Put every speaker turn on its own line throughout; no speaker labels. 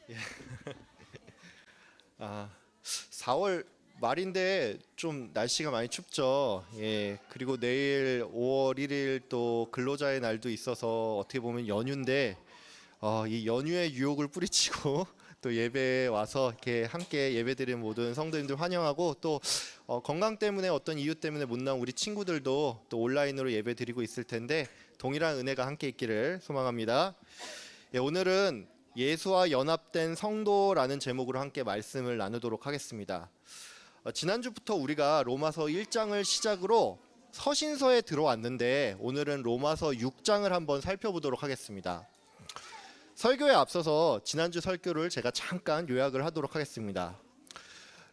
예. 4월 말인데 좀 날씨가 많이 춥죠. 예. 그리고 내일 5월 1일 또 근로자의 날도 있어서 어떻게 보면 연휴인데 이 연휴의 유혹을 뿌리치고 또 예배에 와서 이렇게 함께 예배드리는 모든 성도님들 환영하고 또 건강 때문에 어떤 이유 때문에 못 나온 우리 친구들도 또 온라인으로 예배드리고 있을 텐데 동일한 은혜가 함께 있기를 소망합니다. 예, 오늘은 예수와 연합된 성도라는 제목으로 함께 말씀을 나누도록 하겠습니다. 지난주부터 우리가 로마서 1장을 시작으로 서신서에 들어왔는데 오늘은 로마서 6장을 한번 살펴보도록 하겠습니다. 설교에 앞서서 지난주 설교를 제가 잠깐 요약을 하도록 하겠습니다.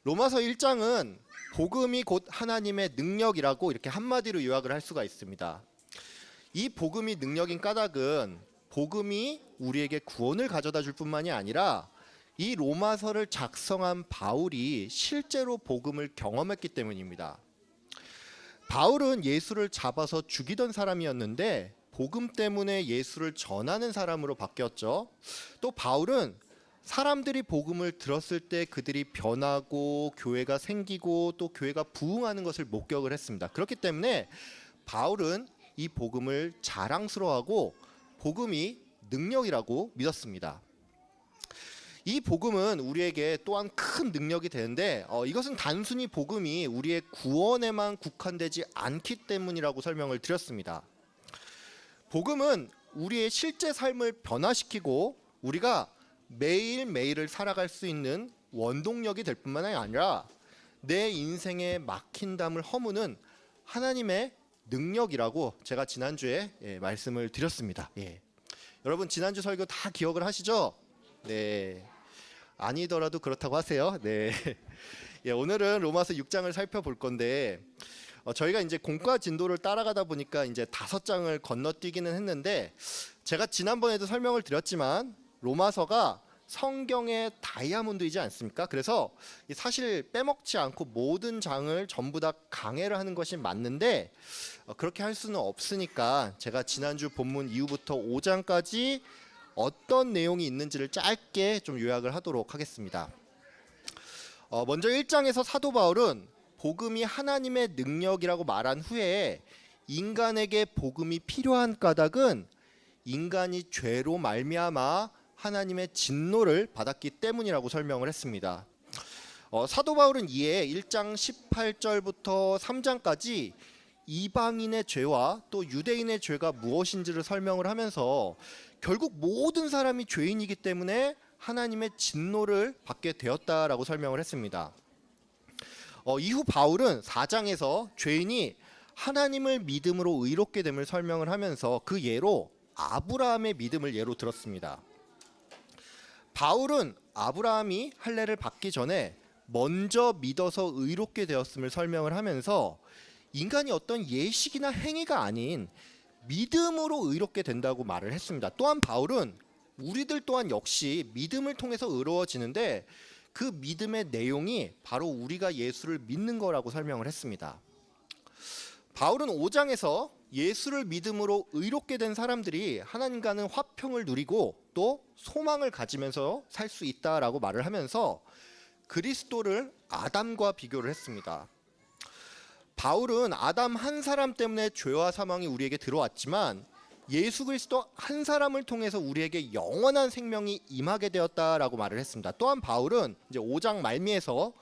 로마서 1장은 복음이 곧 하나님의 능력이라고 이렇게 한마디로 요약을 할 수가 있습니다. 이 복음이 능력인 까닭은 복음이 우리에게 구원을 가져다 줄 뿐만이 아니라 이 로마서를 작성한 바울이 실제로 복음을 경험했기 때문입니다. 바울은 예수를 잡아서 죽이던 사람이었는데 복음 때문에 예수를 전하는 사람으로 바뀌었죠. 또 바울은 사람들이 복음을 들었을 때 그들이 변하고 교회가 생기고 또 교회가 부흥하는 것을 목격을 했습니다. 그렇기 때문에 바울은 이 복음을 자랑스러워하고 복음이 능력이라고 믿었습니다. 이 복음은 우리에게 또한 큰 능력이 되는데 이것은 단순히 복음이 우리의 구원에만 국한되지 않기 때문이라고 설명을 드렸습니다. 복음은 우리의 실제 삶을 변화시키고 우리가 매일매일을 살아갈 수 있는 원동력이 될 뿐만 아니라 내 인생의 막힌담을 허무는 하나님의 능력이라고 제가 지난주에 말씀을 드렸습니다. 여러분 지난주 설교 다 기억을 하시죠? 네. 아니더라도 그렇다고 하세요. 네. 오늘은 로마서 6장을 살펴볼 건데 저희가 이제 공과 진도를 따라가다 보니까 이제 5장을 건너뛰기는 했는데 제가 지난번에도 설명을 드렸지만 로마서가 성경의 다이아몬드이지 않습니까? 그래서 사실 빼먹지 않고 모든 장을 전부 다 강해를 하는 것이 맞는데 그렇게 할 수는 없으니까 제가 지난주 본문 이후부터 5장까지 어떤 내용이 있는지를 짧게 좀 요약을 하도록 하겠습니다. 먼저 1장에서 사도 바울은 복음이 하나님의 능력이라고 말한 후에 인간에게 복음이 필요한 까닭은 인간이 죄로 말미암아 하나님의 진노를 받았기 때문이라고 설명을 했습니다. 사도 바울은 이에 1장 18절부터 3장까지 이방인의 죄와 또 유대인의 죄가 무엇인지를 설명을 하면서 결국 모든 사람이 죄인이기 때문에 하나님의 진노를 받게 되었다라고 설명을 했습니다. 이후 바울은 4장에서 죄인이 하나님을 믿음으로 의롭게 됨을 설명을 하면서 그 예로 아브라함의 믿음을 예로 들었습니다. 바울은 아브라함이 할례를 받기 전에 먼저 믿어서 의롭게 되었음을 설명을 하면서 인간이 어떤 예식이나 행위가 아닌 믿음으로 의롭게 된다고 말을 했습니다. 또한 바울은 우리들 또한 역시 믿음을 통해서 의로워지는데 그 믿음의 내용이 바로 우리가 예수를 믿는 거라고 설명을 했습니다. 바울은 5장에서 예수를 믿음으로 의롭게 된 사람들이 하나님과는 화평을 누리고 또 소망을 가지면서 살 수 있다라고 말을 하면서 그리스도를 아담과 비교를 했습니다. 바울은 아담 한 사람 때문에 죄와 사망이 우리에게 들어왔지만 예수 그리스도 한 사람을 통해서 우리에게 영원한 생명이 임하게 되었다라고 말을 했습니다. 또한 바울은 이제 5장 말미에서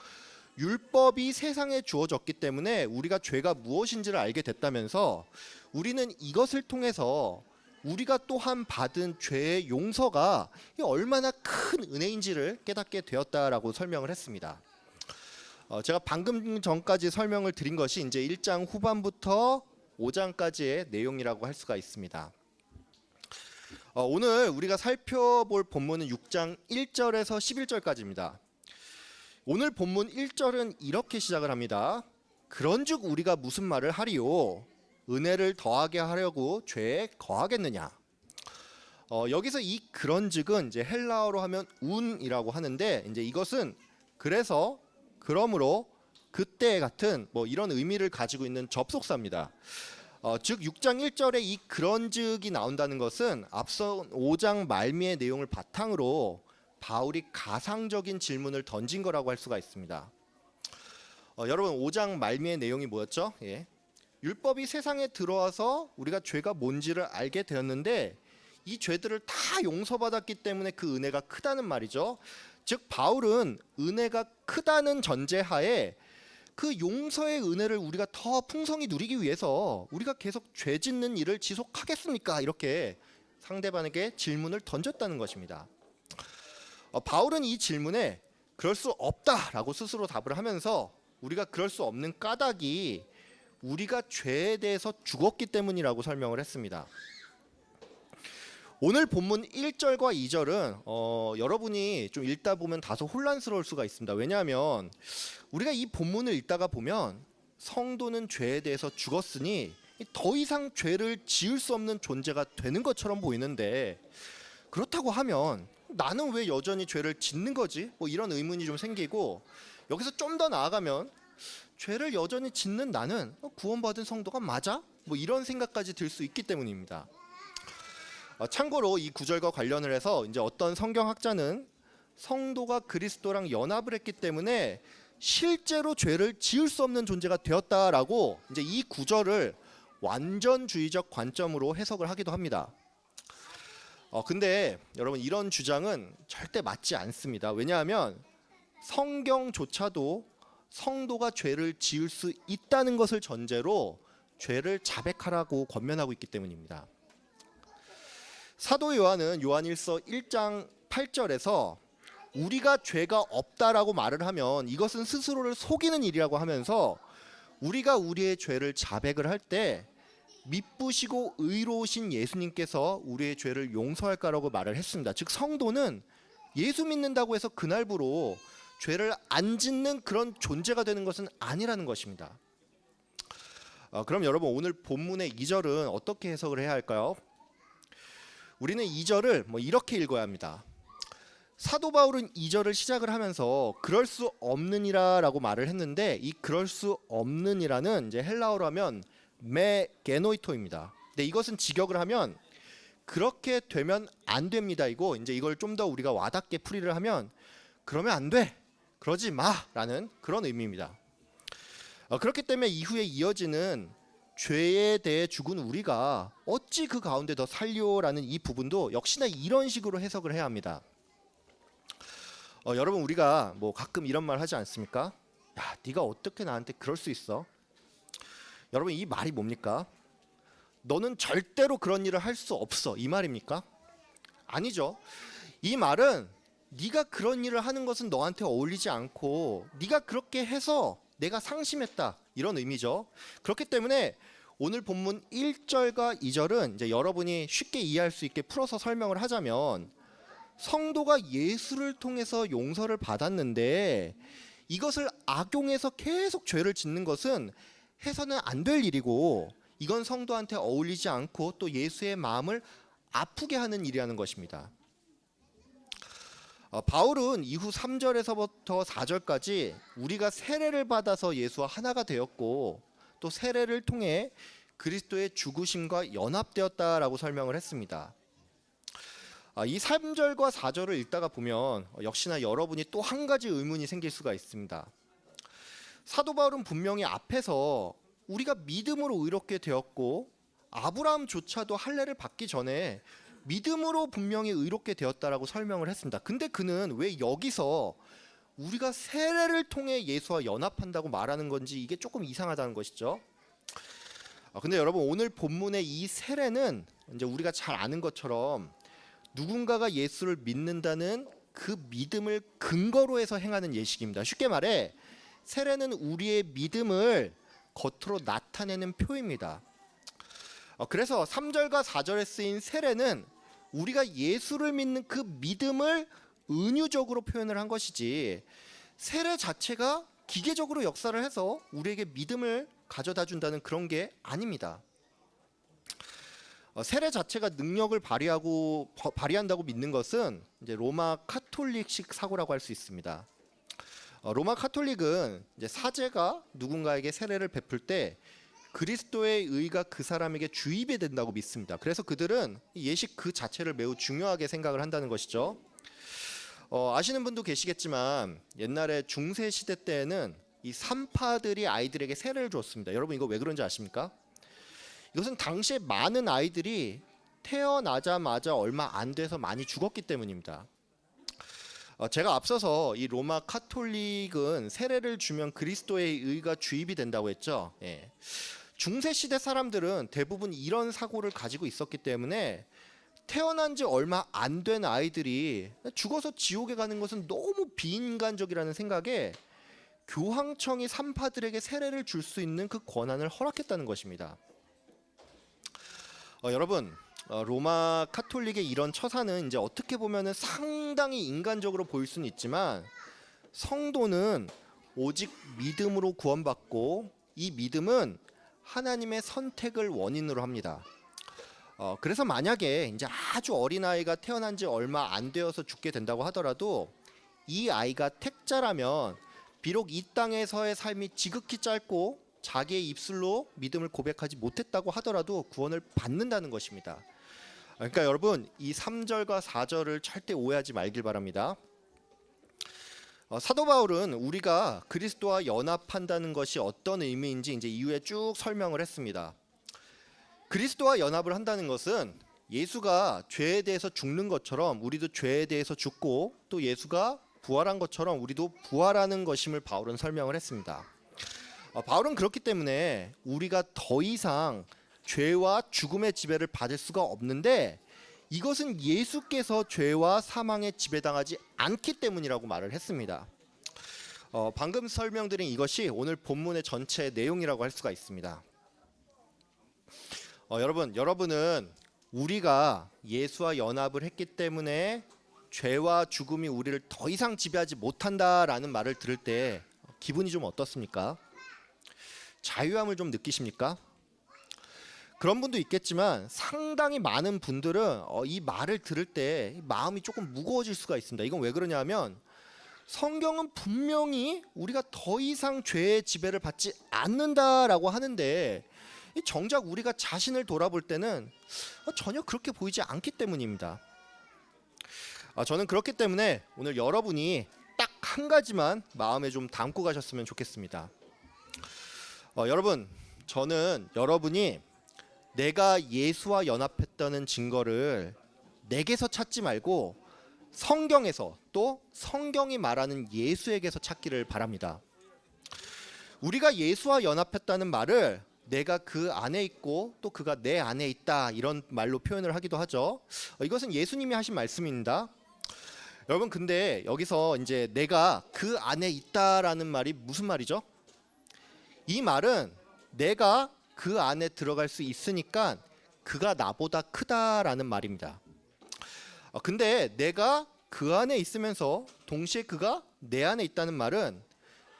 율법이 세상에 주어졌기 때문에 우리가 죄가 무엇인지를 알게 됐다면서 우리는 이것을 통해서 우리가 또한 받은 죄의 용서가 얼마나 큰 은혜인지를 깨닫게 되었다라고 설명을 했습니다. 제가 방금 전까지 설명을 드린 것이 이제 1장 후반부터 5장까지의 내용이라고 할 수가 있습니다. 오늘 우리가 살펴볼 본문은 6장 1절에서 11절까지입니다. 오늘 본문 1절은 이렇게 시작을 합니다. 그런즉 우리가 무슨 말을 하리요? 은혜를 더하게 하려고 죄에 거하겠느냐? 여기서 이 그런즉은 이제 헬라어로 하면 운이라고 하는데 이제 이것은 그래서 그러므로 그때 같은 이런 의미를 가지고 있는 접속사입니다. 즉 6장 1절에 이 그런즉이 나온다는 것은 앞서 5장 말미의 내용을 바탕으로 바울이 가상적인 질문을 던진 거라고 할 수가 있습니다. 여러분 5장 말미의 내용이 뭐였죠? 율법이 세상에 들어와서 우리가 죄가 뭔지를 알게 되었는데 이 죄들을 다 용서받았기 때문에 그 은혜가 크다는 말이죠. 즉 바울은 은혜가 크다는 전제하에 그 용서의 은혜를 우리가 더 풍성히 누리기 위해서 우리가 계속 죄 짓는 일을 지속하겠습니까? 이렇게 상대방에게 질문을 던졌다는 것입니다. 바울은 이 질문에 그럴 수 없다라고 스스로 답을 하면서 우리가 그럴 수 없는 까닭이 우리가 죄에 대해서 죽었기 때문이라고 설명을 했습니다. 오늘 본문 1절과 2절은 여러분이 좀 읽다 보면 다소 혼란스러울 수가 있습니다. 왜냐하면 우리가 이 본문을 읽다가 보면 성도는 죄에 대해서 죽었으니 더 이상 죄를 지을 수 없는 존재가 되는 것처럼 보이는데, 그렇다고 하면 나는 왜 여전히 죄를 짓는 거지? 뭐 이런 의문이 좀 생기고, 여기서 좀 더 나아가면 죄를 여전히 짓는 나는 구원받은 성도가 맞아? 뭐 이런 생각까지 들 수 있기 때문입니다. 참고로 이 구절과 관련을 해서 이제 어떤 성경학자는 성도가 그리스도랑 연합을 했기 때문에 실제로 죄를 지을 수 없는 존재가 되었다라고 이제 이 구절을 완전주의적 관점으로 해석을 하기도 합니다. 근데 여러분 이런 주장은 절대 맞지 않습니다. 왜냐하면 성경조차도 성도가 죄를 지을 수 있다는 것을 전제로 죄를 자백하라고 권면하고 있기 때문입니다. 사도 요한은 요한일서 1장 8절에서 우리가 죄가 없다라고 말을 하면 이것은 스스로를 속이는 일이라고 하면서 우리가 우리의 죄를 자백을 할 때 미쁘시고 의로우신 예수님께서 우리의 죄를 용서할 거라고 말을 했습니다. 즉 성도는 예수 믿는다고 해서 그날부로 죄를 안 짓는 그런 존재가 되는 것은 아니라는 것입니다. 그럼 여러분 오늘 본문의 2절은 어떻게 해석을 해야 할까요? 우리는 2절을 이렇게 읽어야 합니다. 사도 바울은 2절을 시작을 하면서 그럴 수 없느니라라고 말을 했는데, 이 그럴 수 없느니라는 이제 헬라어로 하면 메게노이토입니다. 근데 이것은 직역을 하면 그렇게 되면 안 됩니다. 이제 이걸 좀 더 우리가 와닿게 풀이를 하면 그러면 안 돼, 그러지 마라는 그런 의미입니다. 그렇기 때문에 이후에 이어지는 죄에 대해 죽은 우리가 어찌 그 가운데 더 살려라는 이 부분도 역시나 이런 식으로 해석을 해야 합니다. 여러분 우리가 가끔 이런 말 하지 않습니까? 야, 네가 어떻게 나한테 그럴 수 있어? 여러분 이 말이 뭡니까? 너는 절대로 그런 일을 할 수 없어, 이 말입니까? 아니죠. 이 말은 네가 그런 일을 하는 것은 너한테 어울리지 않고 네가 그렇게 해서 내가 상심했다, 이런 의미죠. 그렇기 때문에 오늘 본문 1절과 2절은 이제 여러분이 쉽게 이해할 수 있게 풀어서 설명을 하자면, 성도가 예수를 통해서 용서를 받았는데 이것을 악용해서 계속 죄를 짓는 것은 해서는 안 될 일이고, 이건 성도한테 어울리지 않고 또 예수의 마음을 아프게 하는 일이라는 것입니다. 바울은 이후 3절에서부터 4절까지 우리가 세례를 받아서 예수와 하나가 되었고 또 세례를 통해 그리스도의 죽으심과 연합되었다라고 설명을 했습니다. 이 3절과 4절을 읽다가 보면 역시나 여러분이 또 한 가지 의문이 생길 수가 있습니다. 사도 바울은 분명히 앞에서 우리가 믿음으로 의롭게 되었고 아브라함조차도 할례를 받기 전에 믿음으로 분명히 의롭게 되었다라고 설명을 했습니다. 근데 그는 왜 여기서 우리가 세례를 통해 예수와 연합한다고 말하는 건지 이게 조금 이상하다는 것이죠. 근데 여러분 오늘 본문의 이 세례는 이제 우리가 잘 아는 것처럼 누군가가 예수를 믿는다는 그 믿음을 근거로 해서 행하는 예식입니다. 쉽게 말해 세례는 우리의 믿음을 겉으로 나타내는 표입니다. 그래서 3절과 4절에 쓰인 세례는 우리가 예수를 믿는 그 믿음을 은유적으로 표현을 한 것이지, 세례 자체가 기계적으로 역사를 해서 우리에게 믿음을 가져다 준다는 그런 게 아닙니다. 세례 자체가 능력을 발휘한다고 믿는 것은 이제 로마 카톨릭식 사고라고 할 수 있습니다. 로마 카톨릭은 이제 사제가 누군가에게 세례를 베풀 때 그리스도의 의가 그 사람에게 주입이 된다고 믿습니다. 그래서 그들은 예식 그 자체를 매우 중요하게 생각을 한다는 것이죠. 아시는 분도 계시겠지만 옛날에 중세 시대 때에는 이 산파들이 아이들에게 세례를 줬습니다. 여러분 이거 왜 그런지 아십니까? 이것은 당시에 많은 아이들이 태어나자마자 얼마 안 돼서 많이 죽었기 때문입니다. 제가 앞서서 이 로마 카톨릭은 세례를 주면 그리스도의 의가 주입이 된다고 했죠. 예. 중세 시대 사람들은 대부분 이런 사고를 가지고 있었기 때문에 태어난 지 얼마 안 된 아이들이 죽어서 지옥에 가는 것은 너무 비인간적이라는 생각에 교황청이 산파들에게 세례를 줄 수 있는 그 권한을 허락했다는 것입니다. 여러분, 로마 카톨릭의 이런 처사는 이제 어떻게 보면은 상당히 인간적으로 보일 수는 있지만 성도는 오직 믿음으로 구원받고 이 믿음은 하나님의 선택을 원인으로 합니다. 그래서 만약에 이제 아주 어린 아이가 태어난 지 얼마 안 되어서 죽게 된다고 하더라도 이 아이가 택자라면 비록 이 땅에서의 삶이 지극히 짧고 자기의 입술로 믿음을 고백하지 못했다고 하더라도 구원을 받는다는 것입니다. 그러니까 여러분 이 3절과 4절을 절대 오해하지 말길 바랍니다. 사도 바울은 우리가 그리스도와 연합한다는 것이 어떤 의미인지 이제 이후에 쭉 설명을 했습니다. 그리스도와 연합을 한다는 것은 예수가 죄에 대해서 죽는 것처럼 우리도 죄에 대해서 죽고 또 예수가 부활한 것처럼 우리도 부활하는 것임을 바울은 설명을 했습니다. 바울은 그렇기 때문에 우리가 더 이상 죄와 죽음의 지배를 받을 수가 없는데 이것은 예수께서 죄와 사망에 지배당하지 않기 때문이라고 말을 했습니다. 방금 설명드린 이것이 오늘 본문의 전체 내용이라고 할 수가 있습니다. 여러분은 우리가 예수와 연합을 했기 때문에 죄와 죽음이 우리를 더 이상 지배하지 못한다라는 말을 들을 때 기분이 좀 어떻습니까? 자유함을 좀 느끼십니까? 그런 분도 있겠지만 상당히 많은 분들은 이 말을 들을 때 마음이 조금 무거워질 수가 있습니다. 이건 왜 그러냐면 성경은 분명히 우리가 더 이상 죄의 지배를 받지 않는다라고 하는데 정작 우리가 자신을 돌아볼 때는 전혀 그렇게 보이지 않기 때문입니다. 저는 그렇기 때문에 오늘 여러분이 딱 한 가지만 마음에 좀 담고 가셨으면 좋겠습니다. 여러분, 저는 여러분이 내가 예수와 연합했다는 증거를 내게서 찾지 말고 성경에서 또 성경이 말하는 예수에게서 찾기를 바랍니다. 우리가 예수와 연합했다는 말을 내가 그 안에 있고 또 그가 내 안에 있다 이런 말로 표현을 하기도 하죠. 이것은 예수님이 하신 말씀입니다. 여러분 근데 여기서 이제 내가 그 안에 있다라는 말이 무슨 말이죠? 이 말은 내가 그 안에 들어갈 수 있으니까 그가 나보다 크다라는 말입니다. 근데 내가 그 안에 있으면서 동시에 그가 내 안에 있다는 말은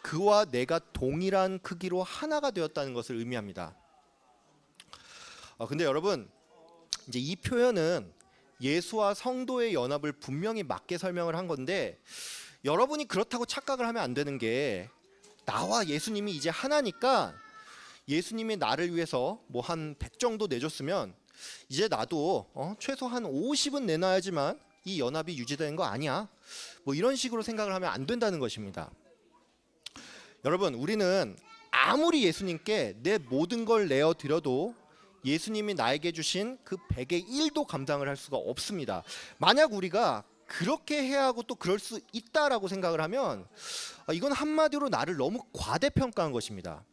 그와 내가 동일한 크기로 하나가 되었다는 것을 의미합니다. 근데 여러분 이제 이 표현은 예수와 성도의 연합을 분명히 맞게 설명을 한 건데 여러분이 그렇다고 착각을 하면 안 되는 게 나와 예수님이 이제 하나니까 예수님이 나를 위해서 뭐 한 100 정도 내줬으면 이제 나도 최소 한 50은 내놔야지만 이 연합이 유지되는 거 아니야? 뭐 이런 식으로 생각을 하면 안 된다는 것입니다. 여러분 우리는 아무리 예수님께 내 모든 걸 내어드려도 예수님이 나에게 주신 그 100의 1도 감당을 할 수가 없습니다. 만약 우리가 그렇게 해야 하고 또 그럴 수 있다라고 생각을 하면 이건 한마디로 나를 너무 과대평가한 것입니다.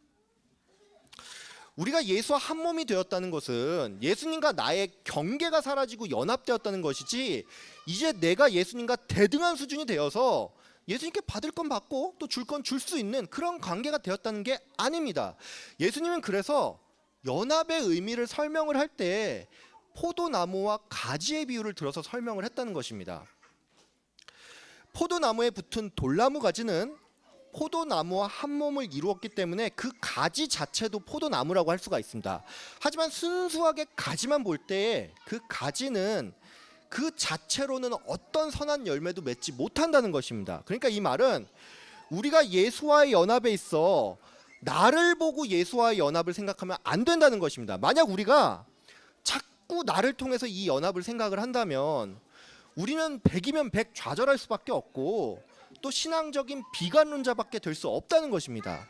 우리가 예수와 한 몸이 되었다는 것은 예수님과 나의 경계가 사라지고 연합되었다는 것이지 이제 내가 예수님과 대등한 수준이 되어서 예수님께 받을 건 받고 또 줄 건 줄 수 있는 그런 관계가 되었다는 게 아닙니다. 예수님은 그래서 연합의 의미를 설명을 할 때 포도나무와 가지의 비유를 들어서 설명을 했다는 것입니다. 포도나무에 붙은 돌나무 가지는 포도나무와 한 몸을 이루었기 때문에 그 가지 자체도 포도나무라고 할 수가 있습니다. 하지만 순수하게 가지만 볼 때 그 가지는 그 자체로는 어떤 선한 열매도 맺지 못한다는 것입니다. 그러니까 이 말은 우리가 예수와의 연합에 있어 나를 보고 예수와의 연합을 생각하면 안 된다는 것입니다. 만약 우리가 자꾸 나를 통해서 이 연합을 생각을 한다면 우리는 100이면 100 좌절할 수밖에 없고 또 신앙적인 비관론자밖에 될 수 없다는 것입니다.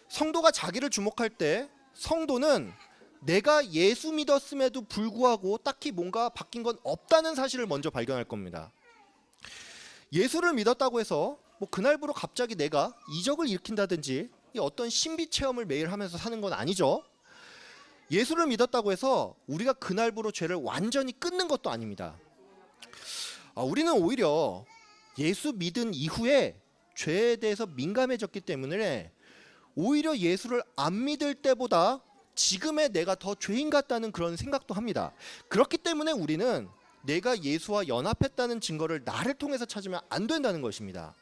성도가 자기를 주목할 때 성도는 내가 예수 믿었음에도 불구하고 딱히 뭔가 바뀐 건 없다는 사실을 먼저 발견할 겁니다. 예수를 믿었다고 해서 뭐 그날부로 갑자기 내가 이적을 일으킨다든지 어떤 신비 체험을 매일 하면서 사는 건 아니죠. 예수를 믿었다고 해서 우리가 그날부로 죄를 완전히 끊는 것도 아닙니다. 우리는 오히려 예수 믿은 이후에 죄에 대해서 민감해졌기 때문에 오히려 예수를 안 믿을 때보다 지금의 내가 더 죄인 같다는 그런 생각도 합니다. 그렇기 때문에 우리는 내가 예수와 연합했다는 증거를 나를 통해서 찾으면 안 된다는 것입니다.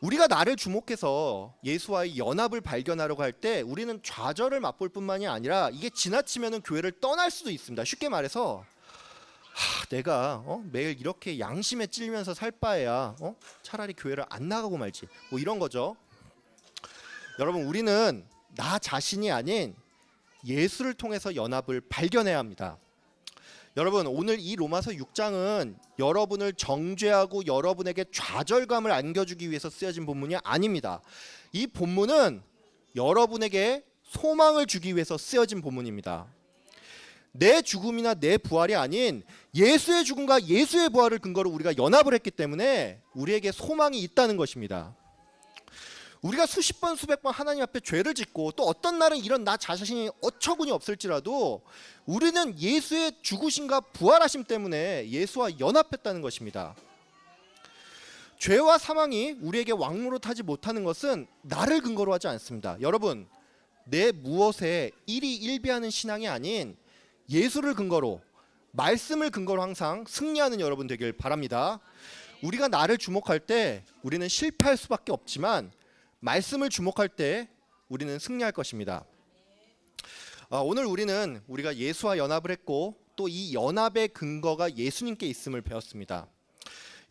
우리가 나를 주목해서 예수와의 연합을 발견하려고 할 때 우리는 좌절을 맛볼 뿐만이 아니라 이게 지나치면 교회를 떠날 수도 있습니다. 쉽게 말해서 내가 매일 이렇게 양심에 찔리면서 살 바에야 차라리 교회를 안 나가고 말지, 뭐 이런 거죠. 여러분, 우리는 나 자신이 아닌 예수를 통해서 연합을 발견해야 합니다. 여러분, 오늘 이 로마서 6장은 여러분을 정죄하고 여러분에게 좌절감을 안겨주기 위해서 쓰여진 본문이 아닙니다. 이 본문은 여러분에게 소망을 주기 위해서 쓰여진 본문입니다. 내 죽음이나 내 부활이 아닌 예수의 죽음과 예수의 부활을 근거로 우리가 연합을 했기 때문에 우리에게 소망이 있다는 것입니다. 우리가 수십 번 수백 번 하나님 앞에 죄를 짓고 또 어떤 날은 이런 나 자신이 어처구니 없을지라도 우리는 예수의 죽으심과 부활하심 때문에 예수와 연합했다는 것입니다. 죄와 사망이 우리에게 왕노릇하지 못하는 것은 나를 근거로 하지 않습니다. 여러분, 내 무엇에 일희일비하는 신앙이 아닌 예수를 근거로, 말씀을 근거로 항상 승리하는 여러분 되길 바랍니다. 우리가 나를 주목할 때 우리는 실패할 수밖에 없지만 말씀을 주목할 때 우리는 승리할 것입니다. 오늘 우리가 예수와 연합을 했고 또 이 연합의 근거가 예수님께 있음을 배웠습니다.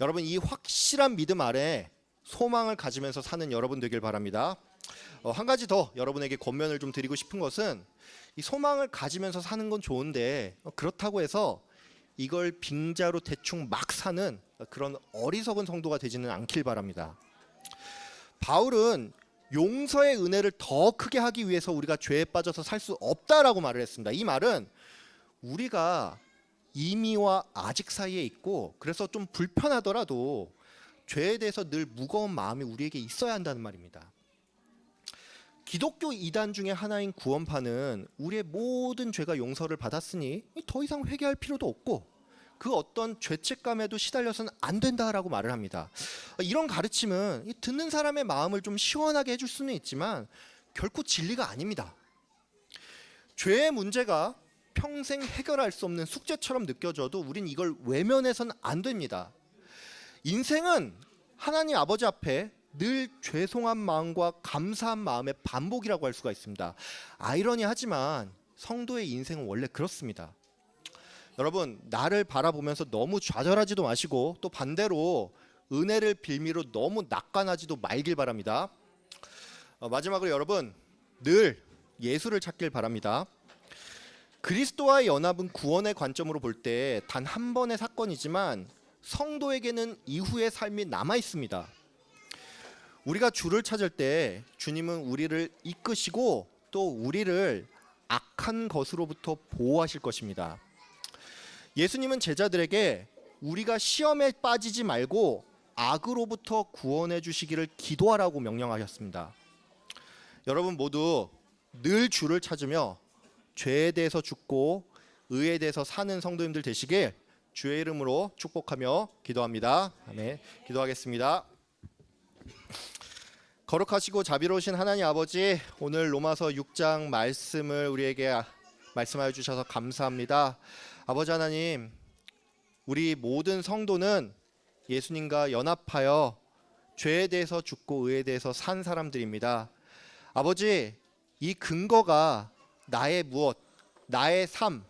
여러분, 이 확실한 믿음 아래 소망을 가지면서 사는 여러분 되길 바랍니다. 한 가지 더 여러분에게 권면을 좀 드리고 싶은 것은 이 소망을 가지면서 사는 건 좋은데 그렇다고 해서 이걸 빙자로 대충 막 사는 그런 어리석은 성도가 되지는 않길 바랍니다. 바울은 용서의 은혜를 더 크게 하기 위해서 우리가 죄에 빠져서 살 수 없다라고 말을 했습니다. 이 말은 우리가 이미와 아직 사이에 있고 그래서 좀 불편하더라도 죄에 대해서 늘 무거운 마음이 우리에게 있어야 한다는 말입니다. 기독교 이단 중에 하나인 구원파는 우리의 모든 죄가 용서를 받았으니 더 이상 회개할 필요도 없고 그 어떤 죄책감에도 시달려서는 안 된다라고 말을 합니다. 이런 가르침은 듣는 사람의 마음을 좀 시원하게 해줄 수는 있지만 결코 진리가 아닙니다. 죄의 문제가 평생 해결할 수 없는 숙제처럼 느껴져도 우린 이걸 외면해서는 안 됩니다. 인생은 하나님 아버지 앞에 늘 죄송한 마음과 감사한 마음의 반복이라고 할 수가 있습니다. 아이러니하지만 성도의 인생은 원래 그렇습니다. 여러분, 나를 바라보면서 너무 좌절하지도 마시고 또 반대로 은혜를 빌미로 너무 낙관하지도 말길 바랍니다. 마지막으로 여러분, 늘 예수를 찾길 바랍니다. 그리스도와의 연합은 구원의 관점으로 볼 때 단 한 번의 사건이지만 성도에게는 이후의 삶이 남아 있습니다. 우리가 주를 찾을 때 주님은 우리를 이끄시고 또 우리를 악한 것으로부터 보호하실 것입니다. 예수님은 제자들에게 우리가 시험에 빠지지 말고 악으로부터 구원해 주시기를 기도하라고 명령하셨습니다. 여러분 모두 늘 주를 찾으며 죄에 대해서 죽고 의에 대해서 사는 성도님들 되시길 주의 이름으로 축복하며 기도합니다. 아멘. 기도하겠습니다. 거룩하시고 자비로우신 하나님 아버지, 오늘 로마서 6장 말씀을 우리에게 말씀하여 주셔서 감사합니다. 아버지 하나님, 우리 모든 성도는 예수님과 연합하여 죄에 대해서 죽고 의에 대해서 산 사람들입니다. 아버지, 이 근거가 나의 무엇, 나의 삶,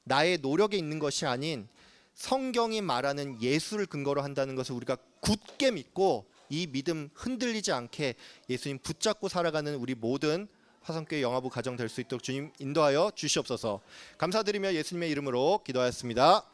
나의 노력에 있는 것이 아닌 성경이 말하는 예수를 근거로 한다는 것을 우리가 굳게 믿고 이 믿음 흔들리지 않게 예수님 붙잡고 살아가는 우리 모든 화성교회 영화부 가정 될 수 있도록 주님 인도하여 주시옵소서. 감사드리며 예수님의 이름으로 기도하였습니다.